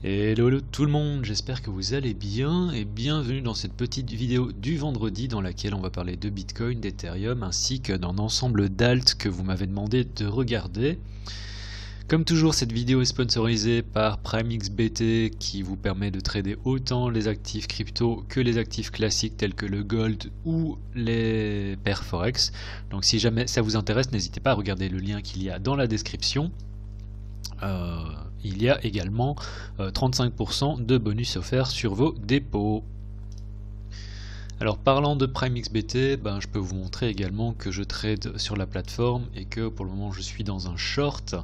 Hello tout le monde, j'espère que vous allez bien et bienvenue dans cette petite vidéo du vendredi dans laquelle on va parler de Bitcoin, d'Ethereum ainsi que d'un ensemble d'alt que vous m'avez demandé de regarder. Comme toujours, cette vidéo est sponsorisée par PrimeXBT qui vous permet de trader autant les actifs crypto que les actifs classiques tels que le gold ou les paires forex. Donc si jamais ça vous intéresse, n'hésitez pas à regarder le lien qu'il y a dans la description. Il y a également 35% de bonus offerts sur vos dépôts. Alors parlant de PrimeXBT, je peux vous montrer également que je trade sur la plateforme et que pour le moment je suis dans un short.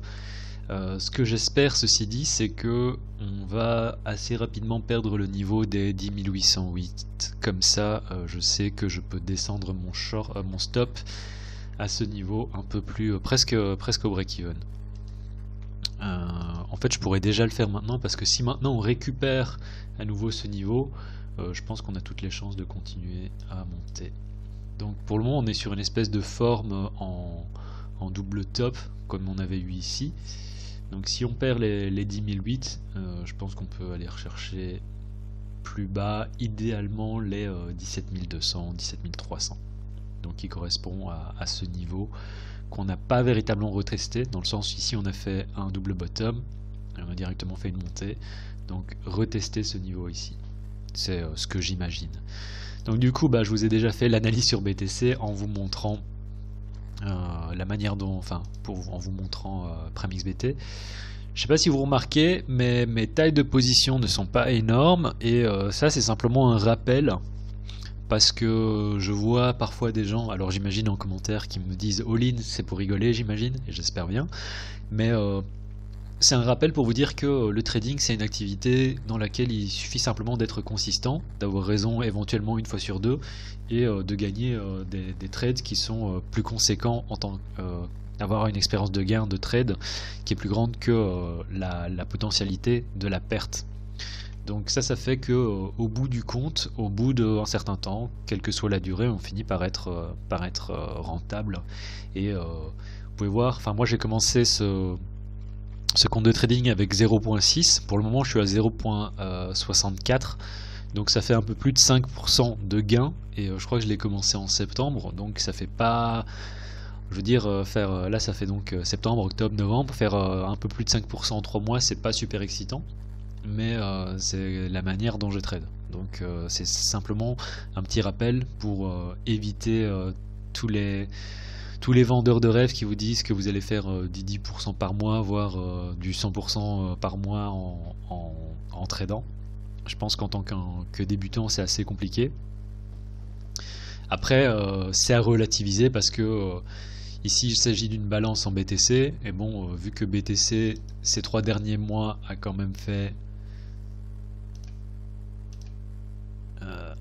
Ce que j'espère, ceci dit, c'est que on va assez rapidement perdre le niveau des 10 808. Comme ça, je sais que je peux descendre mon stop à ce niveau un peu plus presque au break-even. En fait je pourrais déjà le faire maintenant parce que si maintenant on récupère à nouveau ce niveau, je pense qu'on a toutes les chances de continuer à monter. Donc pour le moment on est sur une espèce de forme en double top comme on avait eu ici. Donc si on perd les 10 008, je pense qu'on peut aller rechercher plus bas, idéalement les 17 200, 17 300. Donc qui correspond à ce niveau qu'on n'a pas véritablement retesté, dans le sens ici on a fait un double bottom et on a directement fait une montée, donc retester ce niveau ici, c'est ce que j'imagine. Donc du coup je vous ai déjà fait l'analyse sur BTC en vous montrant la manière dont, en vous montrant PrimeXBT. Je sais pas si vous remarquez, mais mes tailles de position ne sont pas énormes et ça c'est simplement un rappel. Parce que je vois parfois des gens, alors j'imagine en commentaire, qui me disent all-in, c'est pour rigoler, j'imagine, et j'espère bien. Mais c'est un rappel pour vous dire que le trading, c'est une activité dans laquelle il suffit simplement d'être consistant, d'avoir raison éventuellement une fois sur deux, et de gagner des trades qui sont plus conséquents en tant d'avoir une expérience de gain de trade qui est plus grande que la potentialité de la perte. Donc ça fait que au bout du compte, au bout d'un certain temps, quelle que soit la durée, on finit par être rentable. Et vous pouvez voir, moi j'ai commencé ce compte de trading avec 0.6. Pour le moment je suis à 0.64. Donc ça fait un peu plus de 5% de gain. Et je crois que je l'ai commencé en septembre. Donc ça fait pas... Je veux dire, là ça fait donc septembre, octobre, novembre. Faire un peu plus de 5% en 3 mois, c'est pas super excitant. Mais c'est la manière dont je trade. Donc c'est simplement un petit rappel pour éviter tous les vendeurs de rêves qui vous disent que vous allez faire du 10% par mois, voire du 100% par mois en tradant. Je pense qu'en tant que débutant c'est assez compliqué. Après c'est à relativiser parce que ici il s'agit d'une balance en BTC et bon vu que BTC ces 3 derniers mois a quand même fait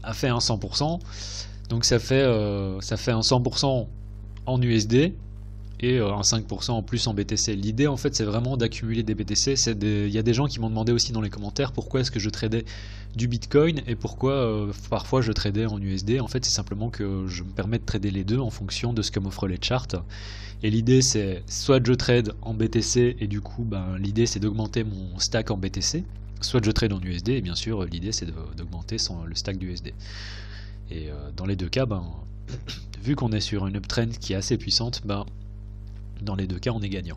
un 100%, donc ça fait un 100% en USD et un 5% en plus en BTC. L'idée en fait c'est vraiment d'accumuler des BTC. Il y a des gens qui m'ont demandé aussi dans les commentaires pourquoi est-ce que je tradais du Bitcoin et pourquoi parfois je tradais en USD. En fait c'est simplement que je me permets de trader les deux en fonction de ce que m'offrent les charts. Et l'idée c'est soit je trade en BTC et du coup l'idée c'est d'augmenter mon stack en BTC, soit je trade en USD et bien sûr l'idée c'est d'augmenter le stack d'USD. Et dans les deux cas, vu qu'on est sur une uptrend qui est assez puissante, dans les deux cas on est gagnant.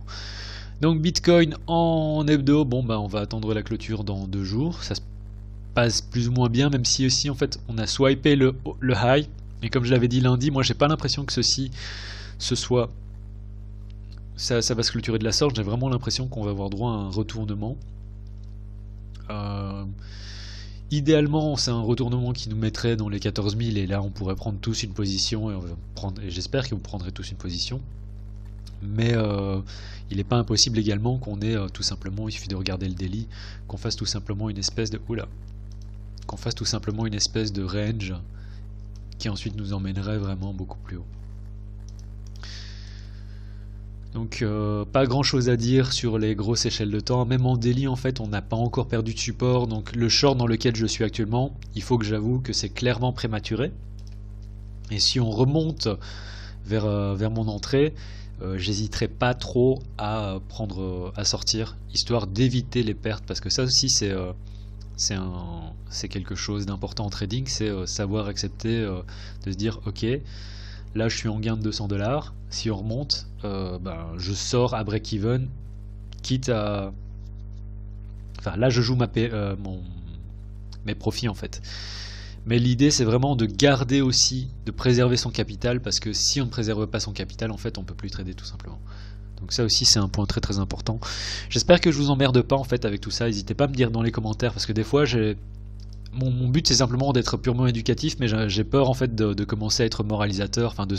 Donc Bitcoin en hebdo, on va attendre la clôture dans 2 jours. Ça se passe plus ou moins bien, même si aussi en fait on a swipé le high. Et comme je l'avais dit lundi, moi j'ai pas l'impression que ça va se clôturer de la sorte. J'ai vraiment l'impression qu'on va avoir droit à un retournement. Idéalement c'est un retournement qui nous mettrait dans les 14 000 et là on pourrait prendre tous une position et j'espère que vous prendrez tous une position, mais il n'est pas impossible également qu'on ait tout simplement, il suffit de regarder le daily, qu'on fasse tout simplement une espèce de range qui ensuite nous emmènerait vraiment beaucoup plus haut. Donc pas grand chose à dire sur les grosses échelles de temps, même en daily en fait on n'a pas encore perdu de support, donc le short dans lequel je suis actuellement, il faut que j'avoue que c'est clairement prématuré. Et si on remonte vers mon entrée, j'hésiterai pas trop à à sortir, histoire d'éviter les pertes, parce que ça aussi c'est quelque chose d'important en trading, c'est savoir accepter de se dire ok, là je suis en gain de 200 $, si on remonte, ben, je sors à break-even, quitte à... Enfin là je joue mes profits en fait. Mais l'idée c'est vraiment de garder aussi, de préserver son capital, parce que si on ne préserve pas son capital, en fait on peut plus trader tout simplement. Donc ça aussi c'est un point très très important. J'espère que je vous emmerde pas en fait avec tout ça, n'hésitez pas à me dire dans les commentaires, parce que des fois mon but c'est simplement d'être purement éducatif, mais j'ai peur en fait de commencer à être moralisateur, enfin de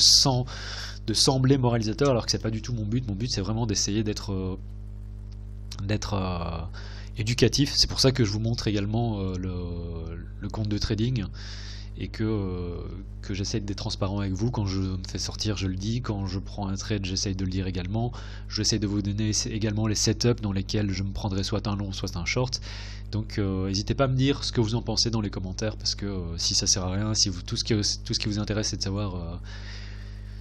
sembler moralisateur, alors que c'est pas du tout mon but. Mon but c'est vraiment d'essayer d'être éducatif. C'est pour ça que je vous montre également le compte de trading, et que j'essaie d'être transparent avec vous. Quand je me fais sortir, je le dis. Quand je prends un trade, j'essaye de le dire également. J'essaie de vous donner également les setups dans lesquels je me prendrai soit un long, soit un short. Donc n'hésitez pas à me dire ce que vous en pensez dans les commentaires, parce que si ça sert à rien, si tout ce qui vous intéresse c'est de savoir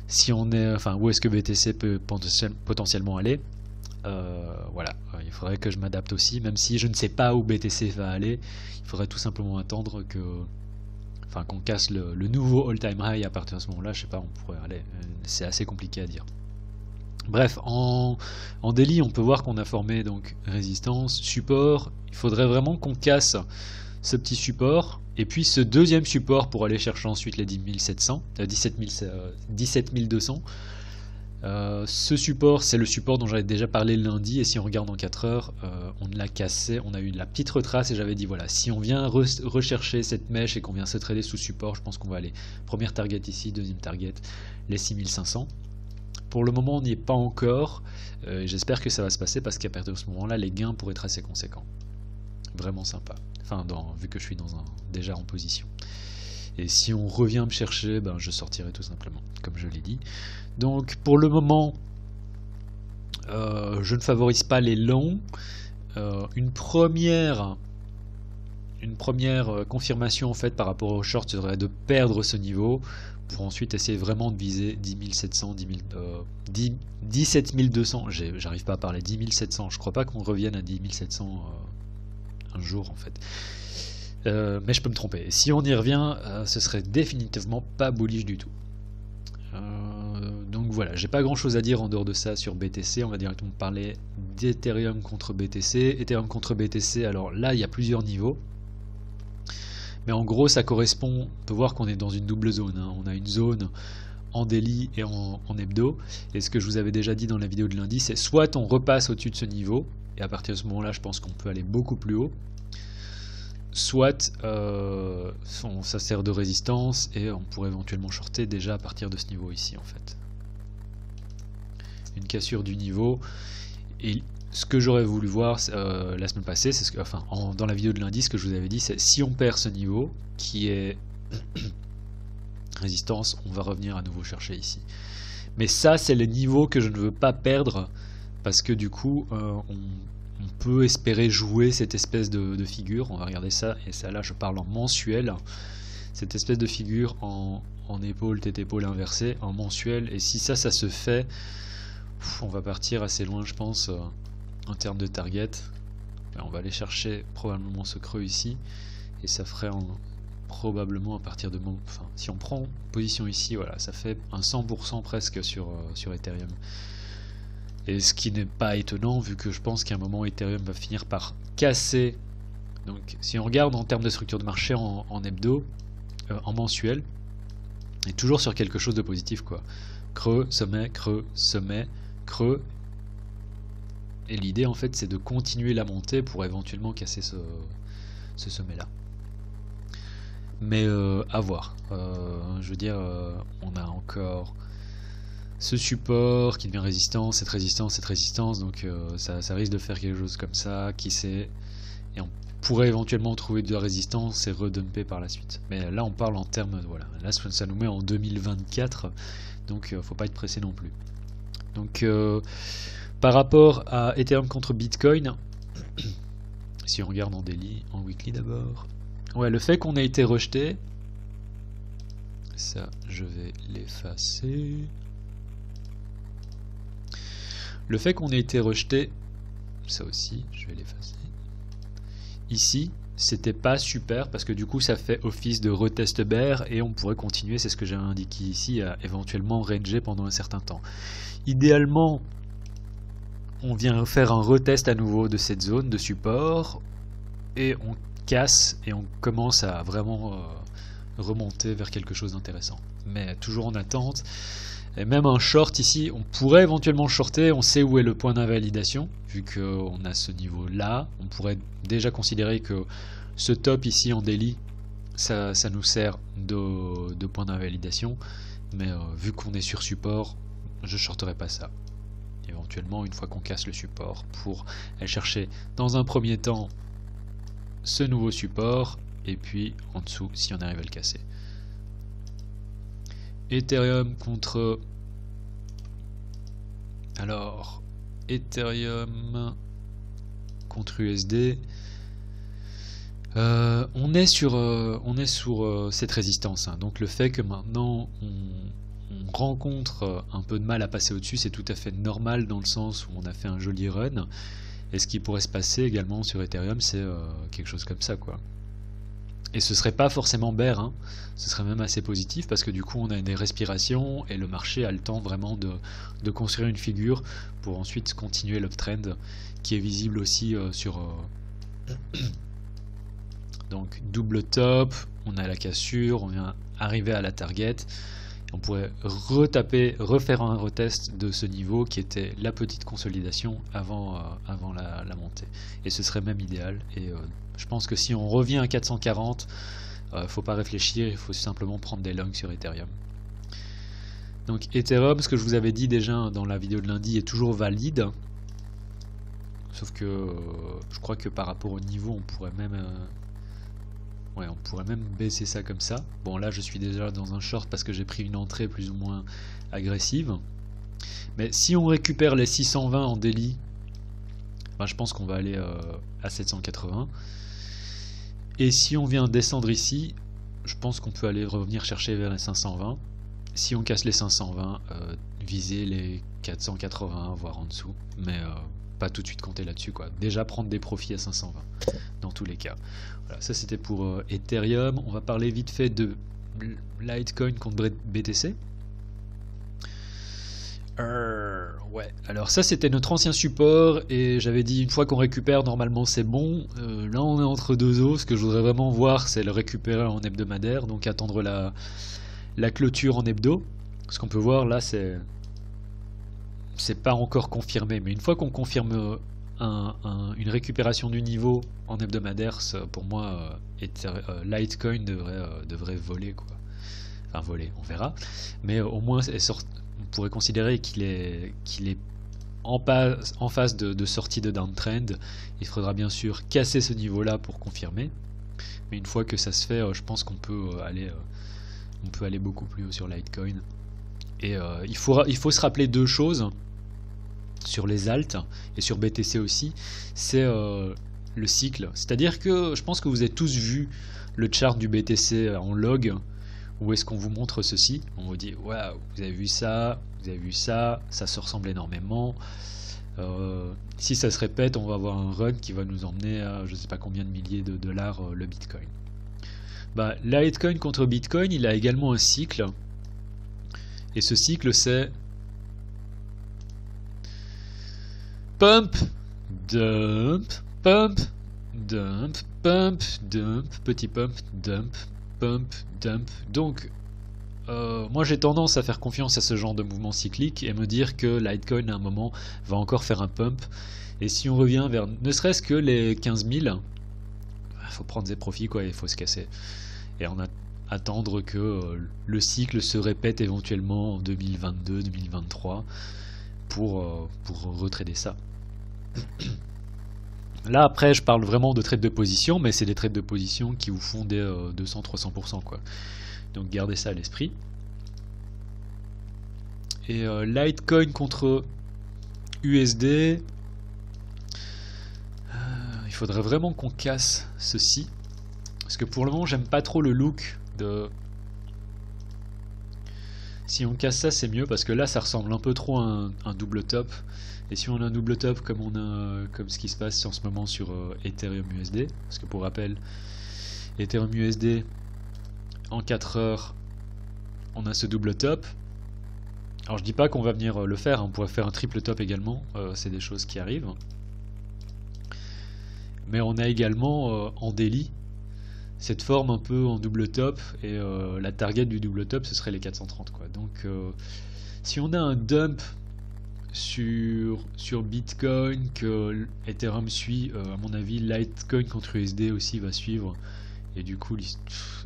si on est, enfin, où est-ce que BTC peut potentiellement aller. Voilà, il faudrait que je m'adapte aussi, même si je ne sais pas où BTC va aller. Il faudrait tout simplement attendre qu'on casse le nouveau all-time high. À partir de ce moment-là, je sais pas, on pourrait aller. C'est assez compliqué à dire. Bref, en daily, on peut voir qu'on a formé donc résistance, support. Il faudrait vraiment qu'on casse ce petit support, et puis ce deuxième support pour aller chercher ensuite les 17 200. Ce support, c'est le support dont j'avais déjà parlé lundi, et si on regarde en 4 heures, on l'a cassé, on a eu la petite retrace, et j'avais dit voilà, si on vient rechercher cette mèche et qu'on vient se trader sous support, je pense qu'on va aller première target ici, deuxième target, les 6500. Pour le moment on n'y est pas encore, j'espère que ça va se passer, parce qu'à partir de ce moment là les gains pourraient être assez conséquents, vraiment sympa, enfin vu que je suis déjà en position. Et si on revient me chercher, ben, je sortirai tout simplement, comme je l'ai dit. Donc pour le moment, je ne favorise pas les longs. Une première confirmation en fait par rapport au short serait de perdre ce niveau, pour ensuite essayer vraiment de viser 10 700, 17 200. J'arrive pas à parler, 10 700. Je crois pas qu'on revienne à 10 700 un jour en fait. Mais je peux me tromper. Et si on y revient, ce serait définitivement pas bullish du tout. Donc voilà, j'ai pas grand chose à dire en dehors de ça sur BTC. On va directement parler d'Ethereum contre BTC. Ethereum contre BTC, alors là il y a plusieurs niveaux. Mais en gros ça correspond, on peut voir qu'on est dans une double zone, hein. On a une zone en daily et en hebdo. Et ce que je vous avais déjà dit dans la vidéo de lundi, c'est soit on repasse au-dessus de ce niveau, et à partir de ce moment-là je pense qu'on peut aller beaucoup plus haut. Soit ça sert de résistance et on pourrait éventuellement shorter déjà à partir de ce niveau ici en fait. Une cassure du niveau. Et ce que j'aurais voulu voir la semaine passée, c'est dans la vidéo de lundi, ce que je vous avais dit, c'est si on perd ce niveau qui est résistance, on va revenir à nouveau chercher ici. Mais ça c'est le niveau que je ne veux pas perdre, parce que du coup on peut espérer jouer cette espèce de figure. On va regarder ça, et ça là je parle en mensuel, cette espèce de figure en épaule, tête épaule inversée, en mensuel. Et si ça se fait, on va partir assez loin je pense en termes de target. On va aller chercher probablement ce creux ici, et ça ferait probablement à partir de si on prend position ici, voilà, ça fait un 100% presque sur Ethereum. Et ce qui n'est pas étonnant, vu que je pense qu'à un moment Ethereum va finir par casser. Donc si on regarde en termes de structure de marché en hebdo, en mensuel, et toujours sur quelque chose de positif quoi. Creux, sommet, creux. Et l'idée en fait c'est de continuer la montée pour éventuellement casser ce sommet là. Mais à voir. Je veux dire, on a encore ce support qui devient résistance, cette résistance, donc ça risque de faire quelque chose comme ça, qui sait, et on pourrait éventuellement trouver de la résistance et redumper par la suite. Mais là on parle en termes, voilà, là ça nous met en 2024, donc faut pas être pressé non plus. Donc par rapport à Ethereum contre Bitcoin, si on regarde en daily, en weekly d'abord, ouais, le fait qu'on ait été rejeté, ça je vais l'effacer. Le fait qu'on ait été rejeté, ça aussi, je vais l'effacer. Ici, c'était pas super parce que du coup ça fait office de retest bear et on pourrait continuer, c'est ce que j'ai indiqué ici, à éventuellement ranger pendant un certain temps. Idéalement, on vient faire un retest à nouveau de cette zone de support et on casse et on commence à vraiment remonter vers quelque chose d'intéressant. Mais toujours en attente. Et même un short ici, on pourrait éventuellement shorter, on sait où est le point d'invalidation, vu qu'on a ce niveau là, on pourrait déjà considérer que ce top ici en daily, ça nous sert de point d'invalidation, mais vu qu'on est sur support, je shorterai pas ça. Éventuellement, une fois qu'on casse le support, pour aller chercher dans un premier temps ce nouveau support, et puis en dessous si on arrive à le casser. Ethereum contre... Alors, Ethereum contre USD. On est sur cette résistance. Hein. Donc le fait que maintenant on rencontre un peu de mal à passer au-dessus, c'est tout à fait normal dans le sens où on a fait un joli run. Et ce qui pourrait se passer également sur Ethereum, c'est quelque chose comme ça, quoi. Et ce serait pas forcément bear, hein. Ce serait même assez positif parce que du coup on a des respirations et le marché a le temps vraiment de construire une figure pour ensuite continuer l'uptrend qui est visible aussi sur... Donc double top, on a la cassure, on vient arriver à la target. On pourrait refaire un retest de ce niveau qui était la petite consolidation avant la montée. Et ce serait même idéal. Et je pense que si on revient à 440, faut pas réfléchir, il faut simplement prendre des longs sur Ethereum. Donc Ethereum, ce que je vous avais dit déjà dans la vidéo de lundi, est toujours valide. Sauf que je crois que par rapport au niveau, on pourrait même... on pourrait même baisser ça comme ça. Bon, là je suis déjà dans un short parce que j'ai pris une entrée plus ou moins agressive. Mais si on récupère les 620 en daily, ben, je pense qu'on va aller à 780. Et si on vient descendre ici, je pense qu'on peut aller revenir chercher vers les 520. Si on casse les 520, viser les 480, voire en dessous. Mais pas tout de suite compter là-dessus, quoi. Déjà prendre des profits à 520 dans tous les cas. Voilà, ça c'était pour Ethereum. On va parler vite fait de Litecoin contre BTC. Ouais, alors ça c'était notre ancien support et j'avais dit une fois qu'on récupère normalement c'est bon. Là on est entre deux eaux. Ce que je voudrais vraiment voir c'est le récupérer en hebdomadaire, donc attendre la clôture en hebdo. Ce qu'on peut voir là c'est pas encore confirmé, mais une fois qu'on confirme une récupération du niveau en hebdomadaire, pour moi Litecoin devrait voler, quoi. Enfin voler, on verra, mais au moins on pourrait considérer qu'il est en phase de sortie de downtrend. Il faudra bien sûr casser ce niveau là pour confirmer, mais une fois que ça se fait, je pense qu'on peut aller beaucoup plus haut sur Litecoin. Et il faut se rappeler deux choses sur les alts et sur BTC aussi, c'est le cycle. C'est-à-dire que je pense que vous avez tous vu le chart du BTC en log, où est-ce qu'on vous montre ceci. On vous dit, waouh, vous avez vu ça, ça se ressemble énormément. Si ça se répète, on va avoir un run qui va nous emmener à je ne sais pas combien de milliers de dollars le Bitcoin. Bah, Litecoin contre Bitcoin, il a également un cycle. Et ce cycle, c'est pump, dump, pump, dump, pump, dump, petit pump, dump, pump, dump. Donc, moi j'ai tendance à faire confiance à ce genre de mouvement cyclique et me dire que Litecoin à un moment va encore faire un pump. Et si on revient vers ne serait-ce que les 15 000, il faut prendre ses profits, quoi, il faut se casser. Et attendre que le cycle se répète éventuellement en 2022-2023 pour retrader ça. Là après je parle vraiment de trades de position, mais c'est des trades de position qui vous font des 200-300%, quoi. Donc gardez ça à l'esprit. Et Litecoin contre USD, il faudrait vraiment qu'on casse ceci, parce que pour le moment j'aime pas trop le look de... Si on casse ça c'est mieux, parce que là ça ressemble un peu trop à un double top Et si on a un double top comme comme ce qui se passe en ce moment sur Ethereum USD, parce que pour rappel, Ethereum USD en 4 heures, on a ce double top. Alors je dis pas qu'on va venir le faire, on pourrait faire un triple top également, c'est des choses qui arrivent. Mais on a également en daily cette forme un peu en double top, et la target du double top ce serait les 430 quoi. Donc si on a un dump sur Bitcoin que Ethereum suit, à mon avis Litecoin contre USD aussi va suivre, et du coup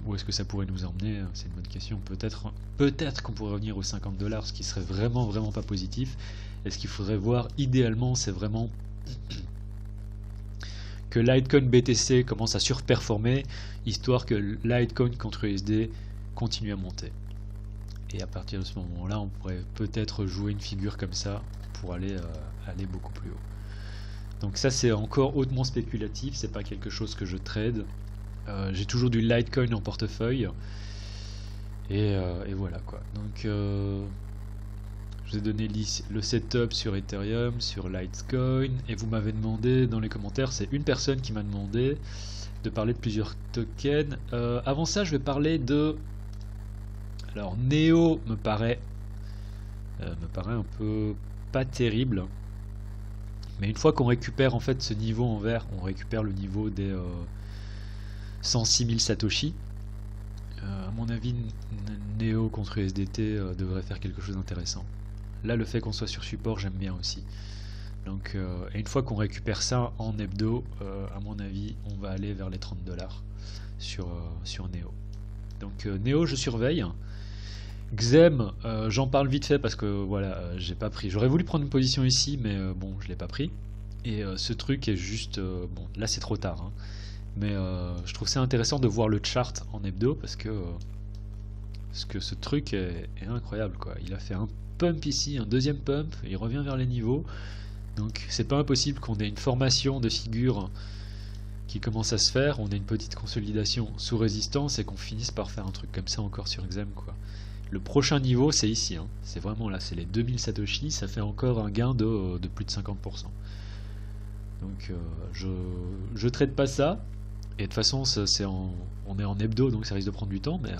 où est-ce que ça pourrait nous emmener, c'est une bonne question. Peut-être qu'on pourrait revenir aux 50 $, ce qui serait vraiment pas positif. Et ce qu'il faudrait voir idéalement, c'est vraiment que Litecoin BTC commence à surperformer, histoire que Litecoin contre USD continue à monter. Et à partir de ce moment-là, on pourrait peut-être jouer une figure comme ça pour aller beaucoup plus haut. Donc ça, c'est encore hautement spéculatif, c'est pas quelque chose que je trade. J'ai toujours du Litecoin en portefeuille. Et voilà quoi. Donc je vous ai donné le setup sur Ethereum, sur Litecoin, et vous m'avez demandé dans les commentaires, c'est une personne qui m'a demandé de parler de plusieurs tokens. Avant ça, je vais parler de... Alors Neo me paraît un peu pas terrible, mais une fois qu'on récupère en fait ce niveau en vert, on récupère le niveau des 106 000 Satoshi. À mon avis, Neo contre USDT devrait faire quelque chose d'intéressant. Là, le fait qu'on soit sur support, j'aime bien aussi. Donc, et une fois qu'on récupère ça en hebdo, à mon avis, on va aller vers les 30 $ sur Neo. Donc, Neo, je surveille. Xem, j'en parle vite fait parce que voilà, j'ai pas pris. J'aurais voulu prendre une position ici, mais bon, je l'ai pas pris. Et ce truc est juste. Bon, là, c'est trop tard. Hein. Mais je trouve ça intéressant de voir le chart en hebdo parce que ce truc est incroyable quoi. Il a fait un pump ici, un deuxième pump, il revient vers les niveaux. Donc c'est pas impossible qu'on ait une formation de figure qui commence à se faire, on ait une petite consolidation sous résistance et qu'on finisse par faire un truc comme ça encore sur Xem quoi. Le prochain niveau c'est ici, hein. C'est vraiment là, c'est les 2000 Satoshi, ça fait encore un gain de plus de 50%. Donc je traite pas ça. Et de toute façon, on est en hebdo, donc ça risque de prendre du temps, mais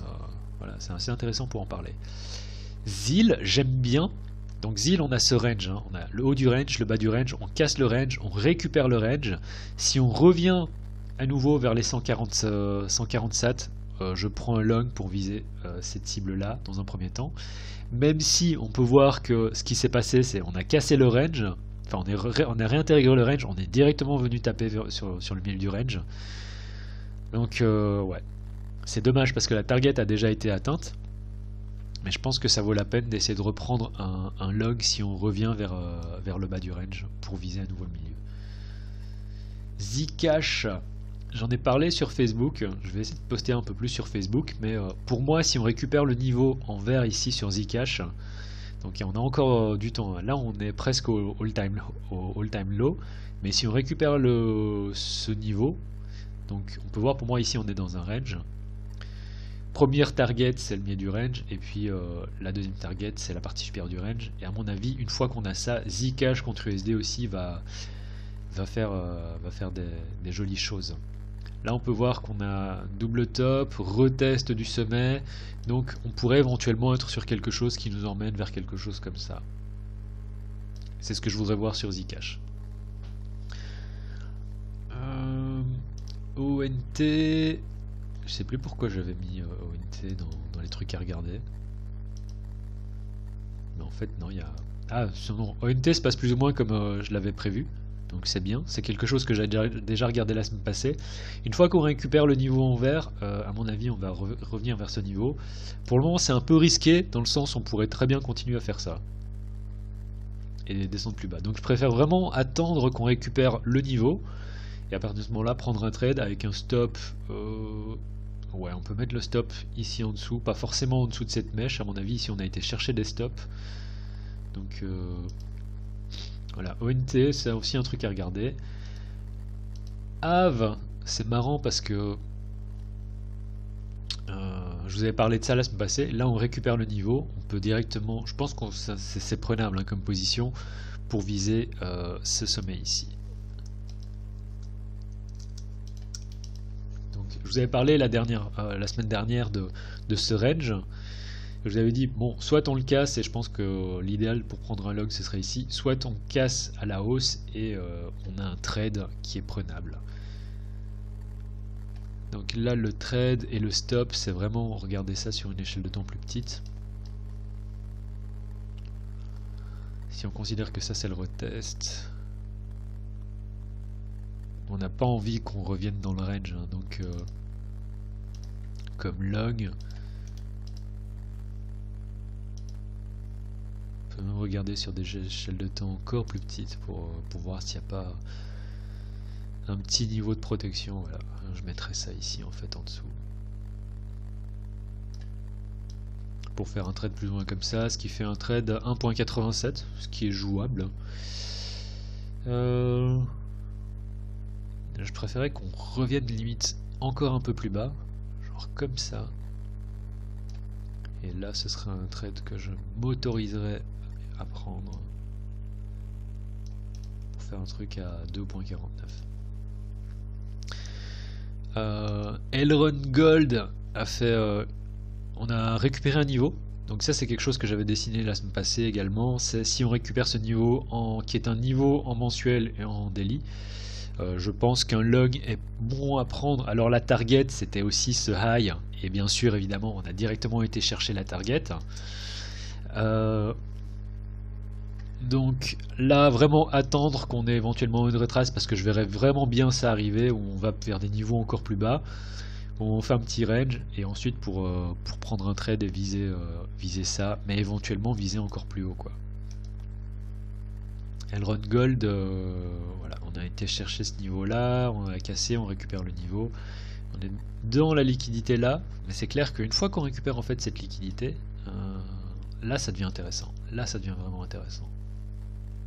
voilà, c'est assez intéressant pour en parler. ZIL, j'aime bien. Donc ZIL, on a ce range, hein. On a le haut du range, le bas du range, on casse le range, on récupère le range. Si on revient à nouveau vers les 140 sats, je prends un long pour viser cette cible-là dans un premier temps. Même si on peut voir que ce qui s'est passé, c'est on a cassé le range, enfin on a réintégré le range, on est directement venu taper sur le milieu du range. Donc ouais, c'est dommage parce que la target a déjà été atteinte, mais je pense que ça vaut la peine d'essayer de reprendre un log si on revient vers le bas du range pour viser à nouveau le milieu. Zcash, j'en ai parlé sur Facebook, je vais essayer de poster un peu plus sur Facebook, mais pour moi si on récupère le niveau en vert ici sur Zcash, donc on a encore du temps, là on est presque au all-time low, mais si on récupère ce niveau, donc on peut voir pour moi ici on est dans un range. Première target c'est le milieu du range et puis la deuxième target c'est la partie supérieure du range. Et à mon avis une fois qu'on a ça, Zcash contre USD aussi va faire des jolies choses. Là on peut voir qu'on a double top, retest du sommet, donc on pourrait éventuellement être sur quelque chose qui nous emmène vers quelque chose comme ça. C'est ce que je voudrais voir sur Zcash. ONT, je sais plus pourquoi j'avais mis ONT dans les trucs à regarder. Mais en fait non, il y a... Ah, non, ONT se passe plus ou moins comme je l'avais prévu. Donc c'est bien, c'est quelque chose que j'ai déjà regardé la semaine passée. Une fois qu'on récupère le niveau en vert, à mon avis on va revenir vers ce niveau. Pour le moment c'est un peu risqué, dans le sens où on pourrait très bien continuer à faire ça. Et descendre plus bas. Donc je préfère vraiment attendre qu'on récupère le niveau. Et à partir de ce moment-là, prendre un trade avec un stop. Ouais, on peut mettre le stop ici en dessous, pas forcément en dessous de cette mèche. À mon avis, ici on a été chercher des stops. Donc voilà, ONT, c'est aussi un truc à regarder. AVE, c'est marrant parce que je vous avais parlé de ça la semaine passée. Là, on récupère le niveau. On peut directement. Je pense que c'est prenable hein, comme position pour viser ce sommet ici. Donc, je vous avais parlé la semaine dernière de ce range. Je vous avais dit, bon, soit on le casse, et je pense que l'idéal pour prendre un log ce serait ici, soit on casse à la hausse et on a un trade qui est prenable. Donc là, le trade et le stop, c'est vraiment regarder ça sur une échelle de temps plus petite. Si on considère que ça, c'est le retest, on n'a pas envie qu'on revienne dans le range, hein, donc comme log, on peut même regarder sur des échelles de temps encore plus petites pour voir s'il n'y a pas un petit niveau de protection. Voilà, je mettrai ça ici en fait en dessous pour faire un trade plus ou moins comme ça, ce qui fait un trade à 1.87, ce qui est jouable. Je préférais qu'on revienne limite encore un peu plus bas, genre comme ça, et là ce serait un trade que je m'autoriserais à prendre pour faire un truc à 2.49. Elrond Gold a fait on a récupéré un niveau, donc ça c'est quelque chose que j'avais dessiné la semaine passée également. C'est si on récupère ce niveau qui est un niveau en mensuel et en daily, je pense qu'un log est bon à prendre. Alors la target c'était aussi ce high, et bien sûr évidemment on a directement été chercher la target. Donc là vraiment attendre qu'on ait éventuellement une retrace, parce que je verrais vraiment bien ça arriver, où on va vers des niveaux encore plus bas. On fait un petit range et ensuite pour prendre un trade et viser ça, mais éventuellement viser encore plus haut quoi. Elrond Gold, voilà, on a été chercher ce niveau là, on a cassé, on récupère le niveau, on est dans la liquidité là, mais c'est clair qu'une fois qu'on récupère en fait cette liquidité, là ça devient intéressant, là ça devient vraiment intéressant.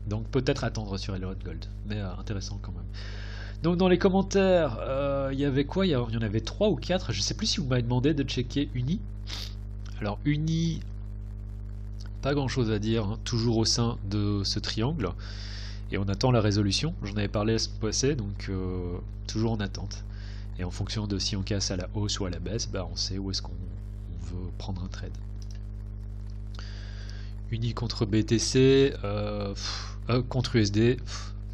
Donc peut-être attendre sur Elrond Gold, mais intéressant quand même. Donc dans les commentaires, il y avait quoi? Il y en avait 3 ou 4, je sais plus si vous m'avez demandé de checker Uni. Alors Uni, pas grand chose à dire, hein, toujours au sein de ce triangle, et on attend la résolution. J'en avais parlé la semaine passée, donc toujours en attente. Et en fonction de si on casse à la hausse ou à la baisse, bah, on sait où est-ce qu'on veut prendre un trade. Uni contre BTC, contre USD,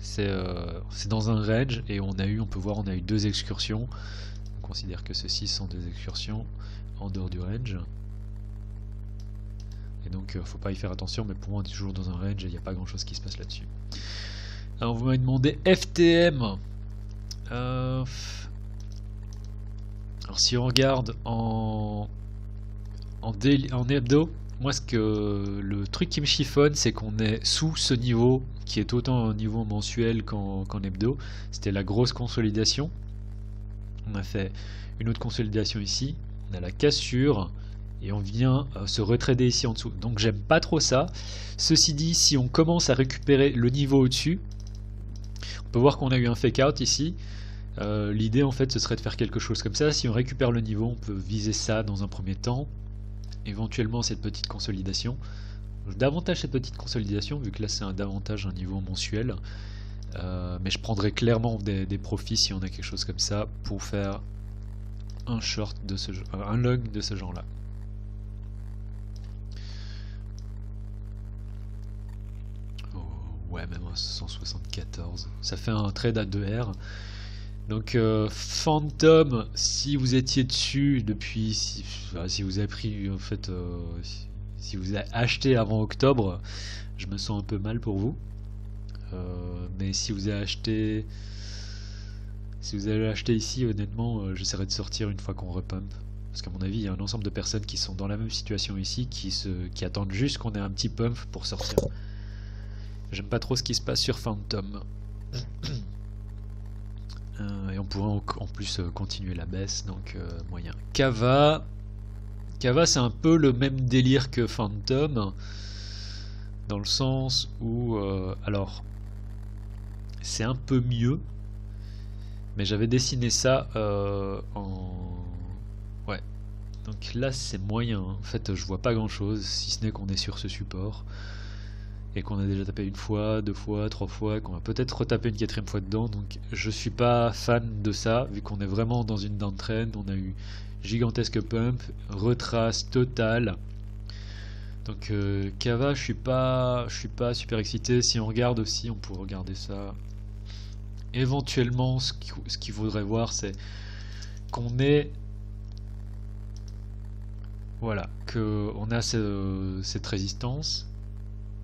c'est dans un range et on peut voir on a eu 2 excursions. On considère que ceci sont des excursions en dehors du range. Et donc faut pas y faire attention, mais pour moi on est toujours dans un range et il n'y a pas grand chose qui se passe là-dessus. Alors vous m'avez demandé FTM. Alors si on regarde en hebdo, moi le truc qui me chiffonne, c'est qu'on est sous ce niveau qui est autant un niveau mensuel qu'en hebdo. C'était la grosse consolidation. On a fait une autre consolidation ici, on a la cassure et on vient se retrader ici en dessous. Donc j'aime pas trop ça. Ceci dit, si on commence à récupérer le niveau au-dessus, on peut voir qu'on a eu un fake out ici. L'idée en fait ce serait de faire quelque chose comme ça. Si on récupère le niveau, on peut viser ça dans un premier temps, éventuellement cette petite consolidation. Davantage cette petite consolidation, vu que là c'est davantage un niveau mensuel, mais je prendrais clairement des profits si on a quelque chose comme ça pour faire un short de ce un long de ce genre là. Ouais, même à 174, ça fait un trade à 2R. Donc Phantom, si vous étiez dessus depuis, si vous avez pris en fait, si vous avez acheté avant octobre, je me sens un peu mal pour vous. Mais si vous avez acheté ici, honnêtement, j'essaierai de sortir une fois qu'on repump. Parce qu'à mon avis, il y a un ensemble de personnes qui sont dans la même situation ici, qui attendent juste qu'on ait un petit pump pour sortir. J'aime pas trop ce qui se passe sur Phantom. Et on pourrait en plus continuer la baisse, donc moyen. Kava c'est un peu le même délire que Phantom, dans le sens où alors c'est un peu mieux, mais j'avais dessiné ça ouais, donc là c'est moyen, en fait je vois pas grand chose si ce n'est qu'on est sur ce support et qu'on a déjà tapé une fois, deux fois, trois fois, qu'on va peut-être retaper une quatrième fois dedans. Donc je suis pas fan de ça, vu qu'on est vraiment dans une downtrend. On a eu gigantesque pump, retrace totale. Donc Kava, je suis pas super excité. Si on regarde aussi, on pourrait regarder ça. Éventuellement, ce qu'il faudrait voir, c'est qu'on ait, voilà, que on a cette résistance.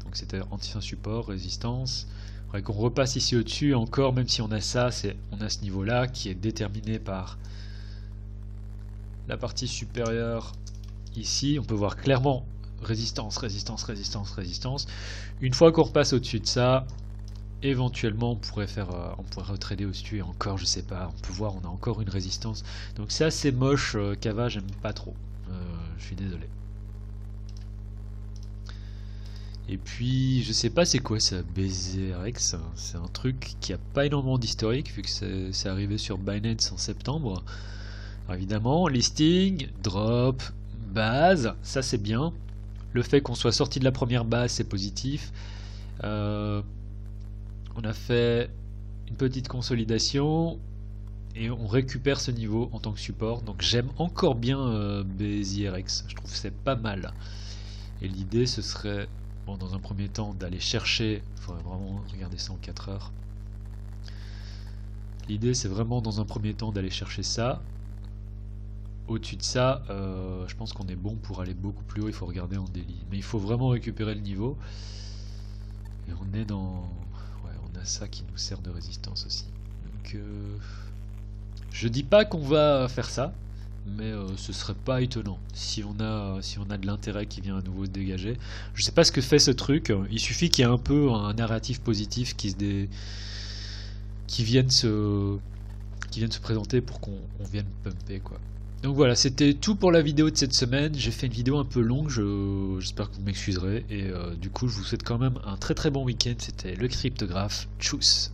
Donc c'était ancien support, résistance. Faudrait qu'on repasse ici au-dessus encore, même si on a ça, on a ce niveau-là qui est déterminé par la partie supérieure ici. On peut voir clairement résistance, résistance, résistance, résistance. Une fois qu'on repasse au-dessus de ça, éventuellement on pourrait retrader au-dessus et encore je sais pas, on peut voir on a encore une résistance. Donc c'est assez moche, Kava, j'aime pas trop. Je suis désolé. Et puis je sais pas c'est quoi ça, BZRX, c'est un truc qui a pas énormément d'historique vu que c'est arrivé sur Binance en septembre. Alors évidemment, listing, drop, base, ça c'est bien. Le fait qu'on soit sorti de la première base, c'est positif. On a fait une petite consolidation et on récupère ce niveau en tant que support. Donc j'aime encore bien BZRX, je trouve que c'est pas mal. Et l'idée ce serait, bon, dans un premier temps, d'aller chercher, il faudrait vraiment regarder ça en 4 heures. L'idée c'est vraiment dans un premier temps d'aller chercher ça. Au-dessus de ça, je pense qu'on est bon pour aller beaucoup plus haut, il faut regarder en daily. Mais il faut vraiment récupérer le niveau. Et on est dans... Ouais, on a ça qui nous sert de résistance aussi. Donc, je dis pas qu'on va faire ça, mais ce serait pas étonnant si on a de l'intérêt qui vient à nouveau se dégager. Je sais pas ce que fait ce truc, il suffit qu'il y ait un peu un narratif positif qui vienne se présenter pour qu'on vienne pumper, quoi. Donc voilà, c'était tout pour la vidéo de cette semaine. J'ai fait une vidéo un peu longue, j'espère que vous m'excuserez. Et du coup, je vous souhaite quand même un très très bon week-end. C'était le Cryptographe. Tchuss!